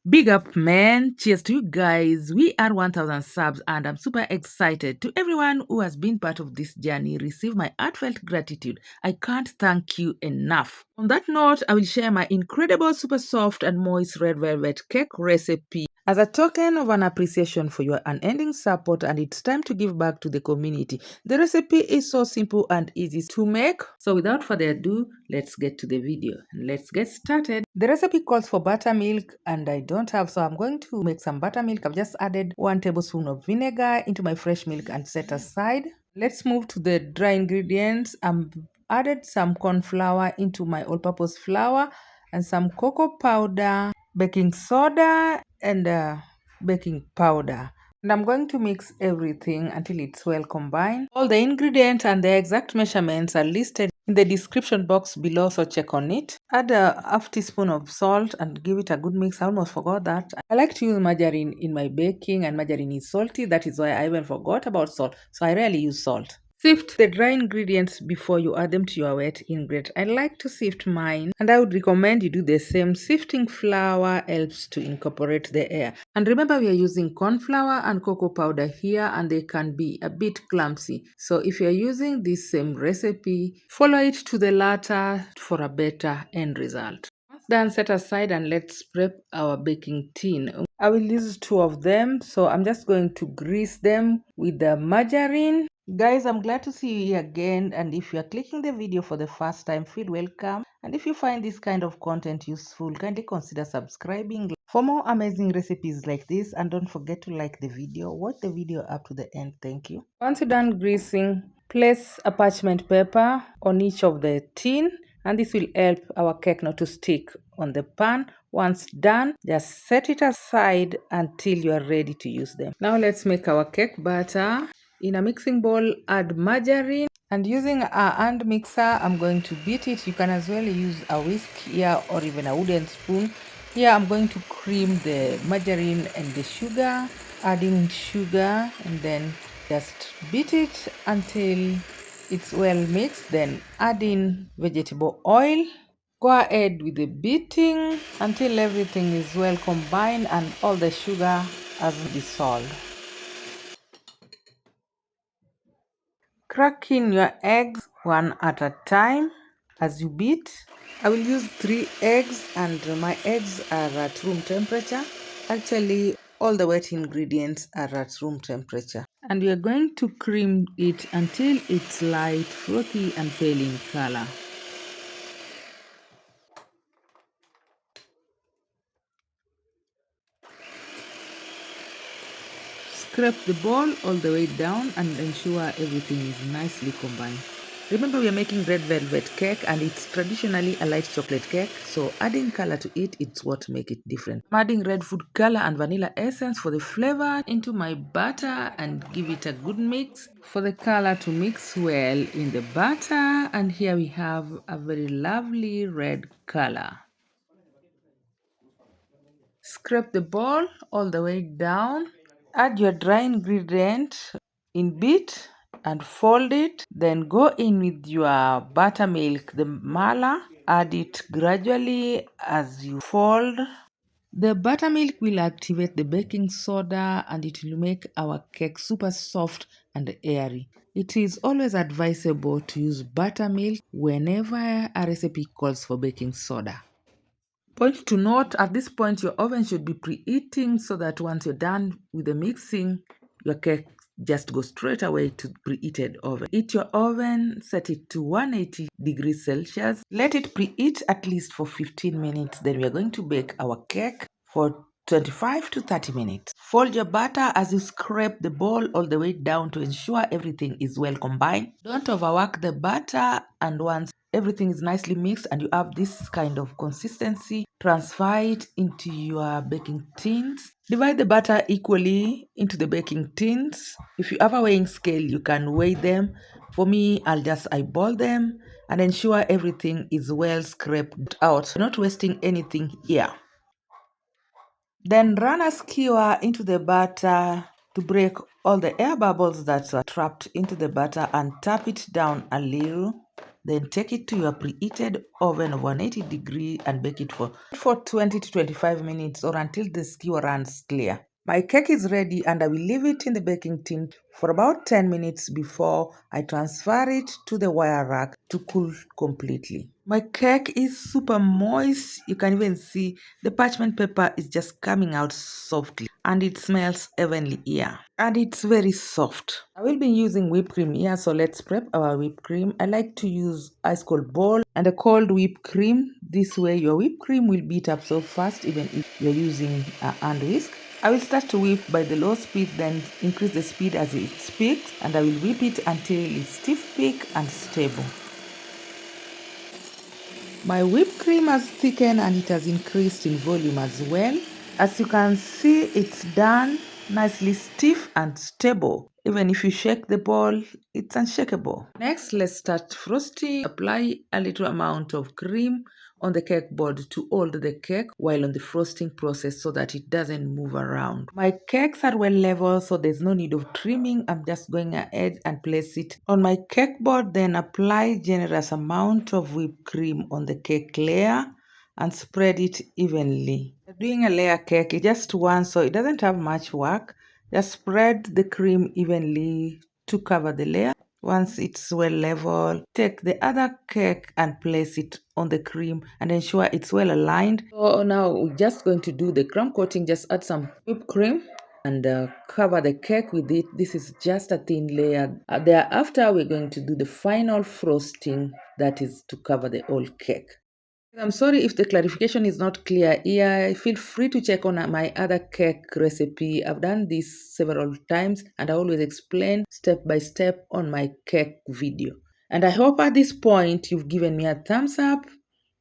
Big up, man. Cheers to you guys. We are 1000 subs, and I'm super excited. To everyone who has been part of this journey, receive my heartfelt gratitude. I can't thank you enough. On that note, I will share my incredible, super soft, and moist red velvet cake recipe as a token of an appreciation for your unending support, and it's time to give back to the community. The recipe is so simple and easy to make. So without further ado, let's get to the video and let's get started. The recipe calls for buttermilk and I don't have, so I'm going to make some buttermilk. I've just added 1 tablespoon of vinegar into my fresh milk and set aside. Let's move to the dry ingredients. I've added some corn flour into my all-purpose flour and some cocoa powder, baking soda, and baking powder. And I'm going to mix everything until it's well combined. All the ingredients and the exact measurements are listed in the description box below, so check on it. Add a half teaspoon of salt and give it a good mix. I almost forgot that. I like to use margarine in my baking, and margarine is salty. That is why I even forgot about salt. So I rarely use salt. Sift the dry ingredients before you add them to your wet ingredients. I like to sift mine, and I would recommend you do the same. Sifting flour helps to incorporate the air. And remember, we are using corn flour and cocoa powder here, and they can be a bit clumsy. So if you are using this same recipe, follow it to the latter for a better end result. Once done, set aside and let's prep our baking tin. I will use 2 of them, so I'm just going to grease them with the margarine. Guys, I'm glad to see you here again, and if you are clicking the video for the first time, feel welcome. And if you find this kind of content useful, kindly consider subscribing for more amazing recipes like this, and don't forget to like the video. Watch the video up to the end. Thank you. Once you're done greasing, place a parchment paper on each of the tin, and this will help our cake not to stick on the pan. Once done, just set it aside until you are ready to use them. Now let's make our cake batter. In a mixing bowl, add margarine, and using a hand mixer, I'm going to beat it. You can as well use a whisk here or even a wooden spoon. Here I'm going to cream the margarine and the sugar, adding sugar, and then just beat it until it's well mixed. Then add in vegetable oil. Go ahead with the beating until everything is well combined and all the sugar has dissolved. Crack in your eggs one at a time as you beat. I will use 3 eggs, and my eggs are at room temperature. Actually, all the wet ingredients are at room temperature. And we are going to cream it until it's light, frothy, and pale in color. Scrape the bowl all the way down and ensure everything is nicely combined. Remember, we are making red velvet cake and it's traditionally a light chocolate cake, so adding color to it is what makes it different. I'm adding red food color and vanilla essence for the flavor into my batter and give it a good mix for the color to mix well in the batter, and here we have a very lovely red color. Scrape the bowl all the way down. Add your dry ingredient in bit and fold it. Then go in with your buttermilk, the mala. Add it gradually as you fold. The buttermilk will activate the baking soda and it will make our cake super soft and airy. It is always advisable to use buttermilk whenever a recipe calls for baking soda. Point to note, at this point your oven should be preheating so that once you're done with the mixing, your cake just goes straight away to preheated oven. Heat your oven, set it to 180 degrees Celsius. Let it preheat at least for 15 minutes. Then we are going to bake our cake for 25 to 30 minutes. Fold your batter as you scrape the bowl all the way down to ensure everything is well combined. Don't overwork the batter, and once everything is nicely mixed and you have this kind of consistency, transfer it into your baking tins. Divide the batter equally into the baking tins. If you have a weighing scale, you can weigh them. For me, I'll just eyeball them and ensure everything is well scraped out. Not wasting anything here. Then run a skewer into the batter to break all the air bubbles that are trapped into the batter and tap it down a little. Then take it to your preheated oven of 180 degree and bake it for 20 to 25 minutes or until the skewer runs clear. My cake is ready and I will leave it in the baking tin for about 10 minutes before I transfer it to the wire rack to cool completely. My cake is super moist. You can even see the parchment paper is just coming out softly and it smells heavenly here. And it's very soft. I will be using whipped cream here, so let's prep our whipped cream. I like to use ice cold bowl and a cold whipped cream. This way your whipped cream will beat up so fast even if you're using a hand whisk. I will start to whip by the low speed, then increase the speed as it speaks, and I will whip it until it's stiff peak and stable. My whipped cream has thickened and it has increased in volume as well. As you can see, it's done nicely stiff and stable. Even if you shake the ball, it's unshakable. Next, let's start frosting. Apply a little amount of cream on the cake board to hold the cake while on the frosting process so that it doesn't move around. My cakes are well level, so there's no need of trimming. I'm just going ahead and place it on my cake board, then apply generous amount of whipped cream on the cake layer and spread it evenly. Doing a layer cake is just one, so it doesn't have much work. Just spread the cream evenly to cover the layer. Once it's well level, take the other cake and place it on the cream and ensure it's well aligned. So now we're just going to do the crumb coating. Just add some whipped cream and cover the cake with it. This is just a thin layer. Thereafter, we're going to do the final frosting, that is to cover the whole cake. I'm sorry if the clarification is not clear here. Feel free to check on my other cake recipe. I've done this several times and I always explain step by step on my cake video. And I hope at this point you've given me a thumbs up.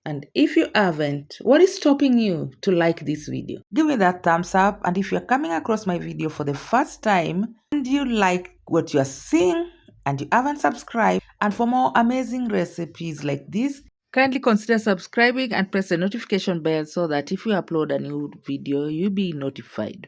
And if you haven't, what is stopping you to like this video? Give me that thumbs up. And if you're coming across my video for the first time and you like what you're seeing and you haven't subscribed, and for more amazing recipes like this, kindly consider subscribing and press the notification bell so that if we upload a new video, you'll be notified.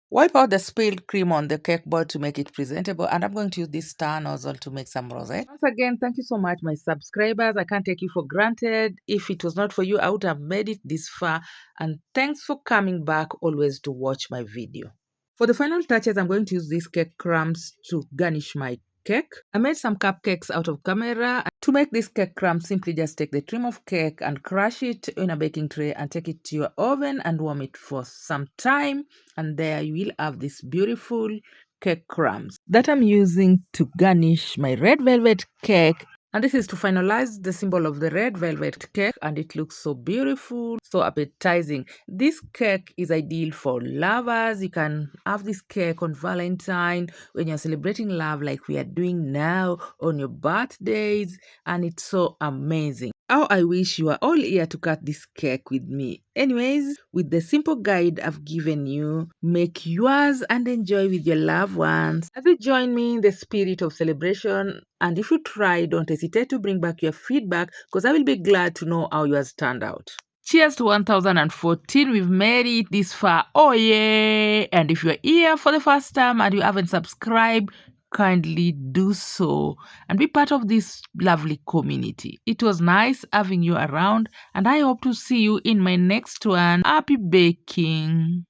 Wipe out the spilled cream on the cake board to make it presentable, and I'm going to use this star nozzle to make some rosette. Once again, thank you so much, my subscribers. I can't take you for granted. If it was not for you, I would have made it this far, and thanks for coming back always to watch my video. For the final touches, I'm going to use these cake crumbs to garnish my cake. I made some cupcakes out of camera. To make this cake crumb, simply just take the trim of cake and crush it in a baking tray and take it to your oven and warm it for some time. And there you will have this beautiful cake crumbs that I'm using to garnish my red velvet cake. And this is to finalize the symbol of the red velvet cake, and it looks so beautiful, so appetizing. This cake is ideal for lovers. You can have this cake on Valentine when you're celebrating love like we are doing now, on your birthdays, and it's so amazing. How I wish you are all here to cut this cake with me. Anyways, with the simple guide I've given you, make yours and enjoy with your loved ones as you join me in the spirit of celebration. And if you try, don't hesitate to bring back your feedback because I will be glad to know how yours turned out. Cheers to 1014. We've made it this far. Oh yeah! And if you're here for the first time and you haven't subscribed, kindly do so and be part of this lovely community. It was nice having you around and I hope to see you in my next one. Happy baking!